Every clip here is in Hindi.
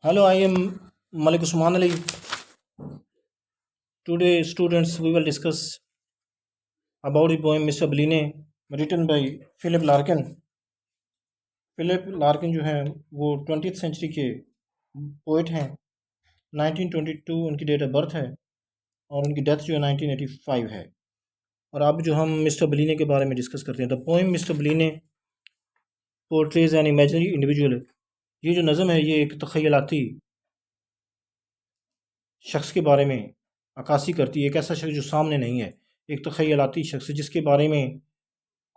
Hello, I am Malik Usman Ali. Today, students, we will discuss about the poem Mr. Beline, written by Philip Larkin. Philip Larkin जो हैं वो 20th सेंचुरी के पोइट हैं। 1922 उनकी डेट ऑफ बर्थ है और उनकी डेथ जो है 1985 है। और अब जो हम मिस्टर बलीने के बारे में डिस्कस करते हैं, the poem Mister Bleaney portrays an imaginary individual. ये जो नज़म है ये एक तख़यलाती शख्स के बारे में अक्कासी करती है, एक ऐसा शख्स जो सामने नहीं है, एक तख़यलाती शख्स जिसके बारे में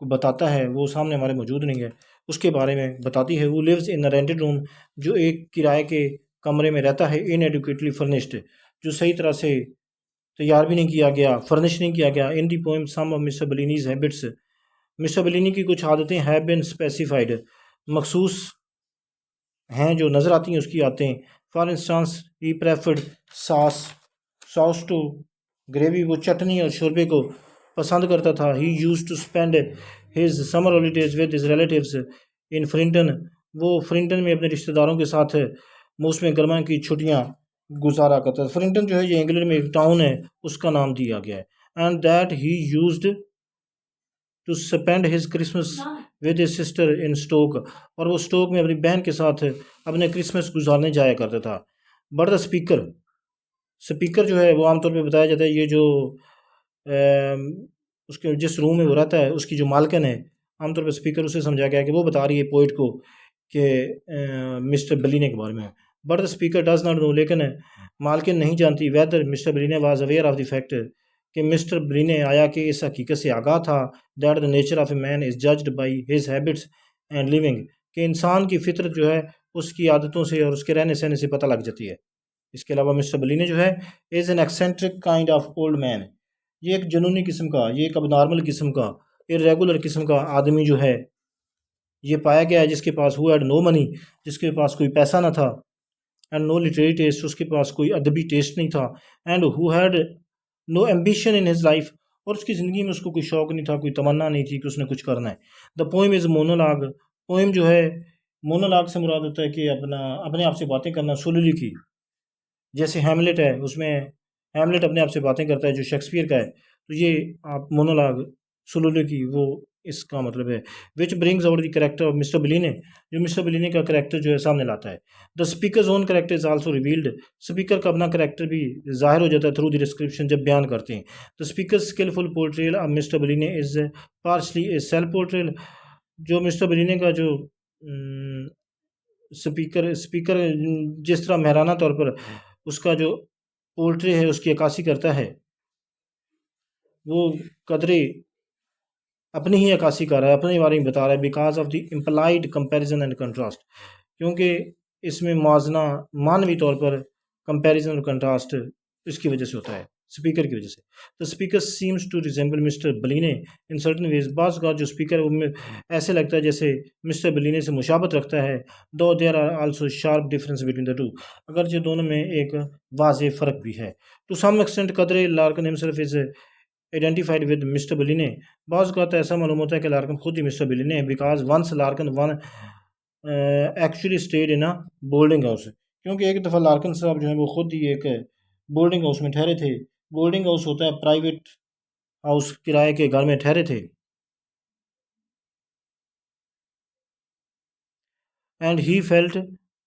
को बताता है वो सामने हमारे मौजूद नहीं है, उसके बारे में बताती है। वो lives in a rented room, जो एक किराए के कमरे में रहता है, इनएडुकेटली फर्निश्ड, जो सही तरह से तैयार भी नहीं किया गया, फर्निश नहीं किया गया। In the poem some of Mister Bleaney's habits, Mister Bleaney की कुछ आदतें हैव बीन स्पेसिफाइड, मखसूस हैं जो नज़र आती हैं उसकी आते हैं। For instance he preferred sauce to gravy, वो चटनी और शोरबे को पसंद करता था। He used to spend his summer holidays with his relatives in Frinton, वो फ्रिंटन में अपने रिश्तेदारों के साथ मौसम गर्मा की छुट्टियाँ गुजारा करता था। फ्रिंटन जो है ये इंग्लैंड में एक टाउन है, उसका नाम दिया गया है। And that he used to spend his Christmas with his sister in Stoke, और वो स्टोक में अपनी बहन के साथ अपने क्रिसमस गुजारने जाया करता था। बट द स्पीकर जो है वो आमतौर पे बताया जाता है, ये जो उसके जिस रूम में वो रहता है उसकी जो मालकिन है, आमतौर पे स्पीकर उसे समझा गया कि वो बता रही है पोइट को कि मिस्टर बलीने के बारे में। But the speaker does not know, लेकिन मालकिन नहीं जानती whether Mister Bleaney was aware of the fact कि मिस्टर बलीने आया कि इस हकीकत से आगाह था that the nature of a man is judged by his habits and living, कि इंसान की फितरत जो है उसकी आदतों से और उसके रहने सहने से पता लग जाती है। इसके अलावा मिस्टर बलीने जो है is an eccentric kind of old man, ये एक जुनूनी किस्म का, ये एक अबनॉर्मल किस्म का, इरेगुलर किस्म का आदमी जो है ये पाया गया है, जिसके पास हु हैड नो मनी, जिसके पास कोई पैसा ना था, एंड नो लिटरेरी टेस्ट, उसके पास कोई अदबी टेस्ट नहीं था, and who had no ambition in his life, और उसकी ज़िंदगी में उसको कोई शौक़ नहीं था, कोई तमन्ना नहीं थी कि उसने कुछ करना है। The poem is monologue, poem जो है मोनोलॉग से मुराद होता है कि अपने आप से बातें करना, सोलिलोक्वी। जैसे हैमलेट है, उसमें हैमलेट अपने आप से बातें करता है जो शेक्सपियर का है, तो ये आप मोनोलॉग सोलिलोक्वी वो इसका मतलब है। Which brings out the character of Mister Bleaney, जो मिस्टर बलीने का कैरेक्टर जो है सामने लाता है। The speakers own character is also revealed, speaker का अपना कैरेक्टर भी जाहिर हो जाता है थ्रू द डिस्क्रिप्शन, जब बयान करते हैं। The speaker skilful portrayal of Mister Bleaney is partially a self portrayal, जो मिस्टर बलीने का जो स्पीकर स्पीकर जिस तरह महराना तौर पर उसका जो पोल्ट्री है उसकी अक्कासी करता है, वो कदरे अपनी ही अक्कासी कर रहा है, अपने बारे में बता रहा है। Because of the implied comparison and contrast, क्योंकि इसमें मुआजना मानवी तौर पर कंपैरिजन और कंट्रास्ट इसकी वजह से होता है, स्पीकर की वजह से। The speaker seems to resemble Mister Bleaney in certain ways, बाज़ का जो स्पीकर है ऐसे लगता है जैसे मिस्टर बलीने से मुशाबत रखता है। Though there are also sharp difference between the two, अगर जो दोनों में एक वाज़ेह फ़र्क भी है। टू सम एक्सटेंट कदरे Larkin himself is identified with Mister Bleaney, बाज़ का तो ऐसा मालूम होता है कि लार्कन खुद ही मिस्टर बलीने है। Because once Larkin one actually stayed in a boarding house, क्योंकि एक दफ़ा लार्कन साहब जो है वो खुद ही एक बोर्डिंग हाउस में ठहरे थे। बोर्डिंग हाउस होता है प्राइवेट हाउस, किराए के घर में ठहरे थे। And he felt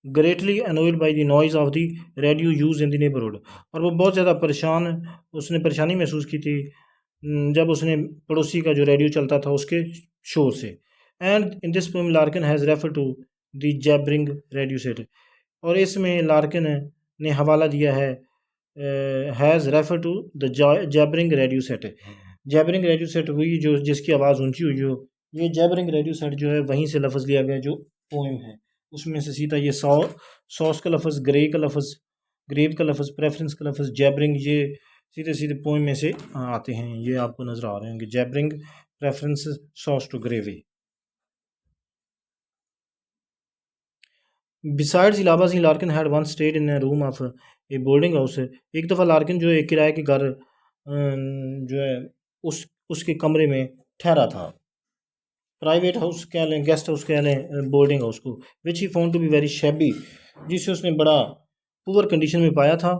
greatly अनोयड by the noise of the radio use in the neighbourhood, और वो बहुत ज़्यादा परेशान, उसने परेशानी महसूस की थी जब उसने पड़ोसी का जो रेडियो चलता था उसके शोर से। And in this poem Larkin has refer to the jabbering radio set, और इसमें लार्किन ने हवाला दिया है has refer to the jabbering radio set. Jabbering radio set हुई जो जिसकी आवाज़ ऊंची हुई हो, ये जैबरिंग रेडियो सेट जो है वहीं से लफ्ज़ लिया गया जो पोएम है उसमें से सीधा। ये सॉस का लफ्ज़, ग्रे का लफ्ज़, ग्रेव का लफ्ज़, प्रेफरेंस का लफ्ज़, जैबरिंग, ये सीधे सीधे पोएम में से आते हैं। ये आपको नज़र आ रहे होंगे, jabbering, preference, sauce to gravy. Besides Allahabad Larkin had once stayed in a room of a boarding house, एक दफ़ा लार्किन जो है किराए के घर जो है उसके कमरे में ठहरा था। प्राइवेट हाउस कह लें, गेस्ट हाउस कह लें, बोर्डिंग हाउस को। Which he found to be very shabby, जिसे उसने बड़ा पुअर कंडीशन में पाया था।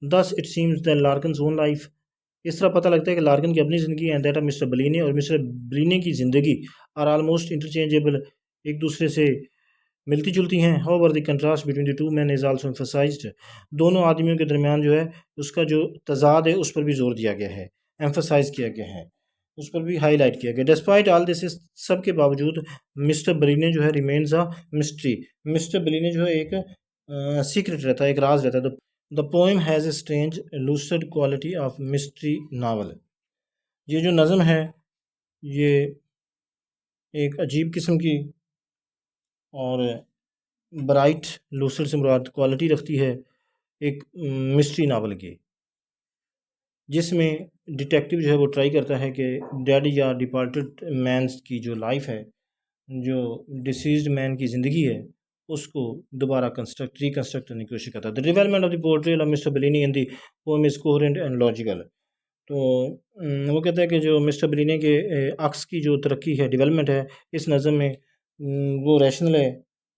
Thus it seems that Larkin's own life, इस तरह पता लगता है कि लार्कन की अपनी ज़िंदगी एंड दैट ऑफ मिस्टर बलीने और मिस्टर बलीने की ज़िंदगी आर आलमोस्ट इंटरचेंजेबल, एक दूसरे से मिलती जुलती हैं। However the contrast between the two man is also emphasised, दोनों आदमियों के दरमियान जो है उसका जो तजाद है उस पर भी जोर दिया गया है, एम्फसाइज किया गया है, उस पर भी हाईलाइट किया गया। डिस्पाइट ऑल दिस, सब के बावजूद मिस्टर बलीने जो है remains a mystery, mister Bleaney जो है एक सीक्रेट रहता है, एक राज रहता है। The poem has a strange lucid quality of mystery novel, ये जो नज़म है ये एक अजीब किस्म की और ब्राइट, लूसिड से मुराद क्वालिटी रखती है एक मिस्ट्री नावल की, जिसमें डिटेक्टिव जो है वो ट्राई करता है कि डेड या डिपार्टेड मैन्स की जो लाइफ है, जो डिसीज्ड मैन की ज़िंदगी है, उसको दोबारा रिकन्स्ट्रक्ट करने की कोशिश करता है। The development of the portrayal of mister Bellini in the poem is coherent and logical. तो वो कहता है कि जो मिस्टर बेलिनी के अक्स की जो तरक्की है, डेवलपमेंट है इस नज़म में, वो रैशनल है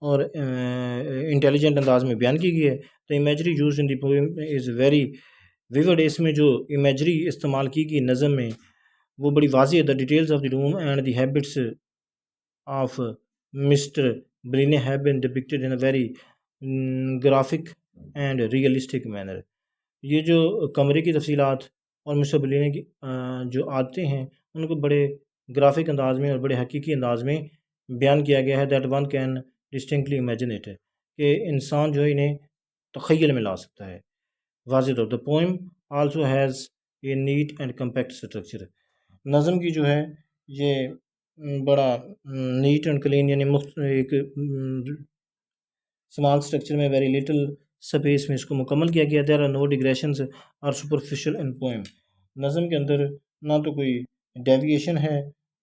और इंटेलिजेंट अंदाज में बयान की गई है। The imagery use in the poem is very vivid, इसमें जो इमेजरी इस्तेमाल की गई नज़म में वो बड़ी वाज़ी है। The details of the room and the habits of Mr. Brine have been depicted in a very graphic and realistic manner। ये जो कमरे की तफसीलात और मिस्टर ब्रिने की जो आदतें हैं उनको बड़े ग्राफिक अंदाज में और बड़े हकीकी अंदाज में बयान किया गया है। That one can distinctly imagine it, कि इंसान जो है इन्हें तख़य्युल में ला सकता है। वाज़ेह तौर the poem also has a neat and compact structure, नज़म की जो है ये बड़ा नीट एंड क्लीन, यानी एक स्मॉल स्ट्रक्चर में वेरी लिटिल स्पेस में इसको मुकम्मल किया गया। देयर आर नो डिग्रेशंस और सुपरफिशियल इन पोएम, नज़म के अंदर ना तो कोई डेविएशन है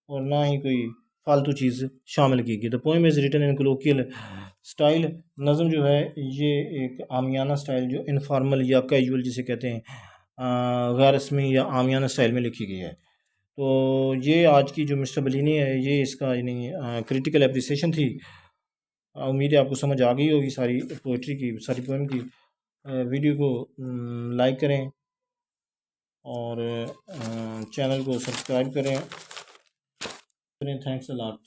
और ना ही कोई फालतू चीज़ शामिल की गई। The poem is written in colloquial style, नज़म जो है ये एक आमियाना स्टाइल, जो इनफॉर्मल या कैजुअल जिसे कहते हैं, गैर रस्मी या आमियाना स्टाइल में लिखी गई है। तो ये आज की जो मिस्टर बलीनी है ये इसका यानी क्रिटिकल एप्रिसिएशन थी। उम्मीद है आपको समझ आ गई होगी सारी पोइट्री की, सारी पोएम की। वीडियो को लाइक करें और चैनल को सब्सक्राइब करें। Thanks a lot.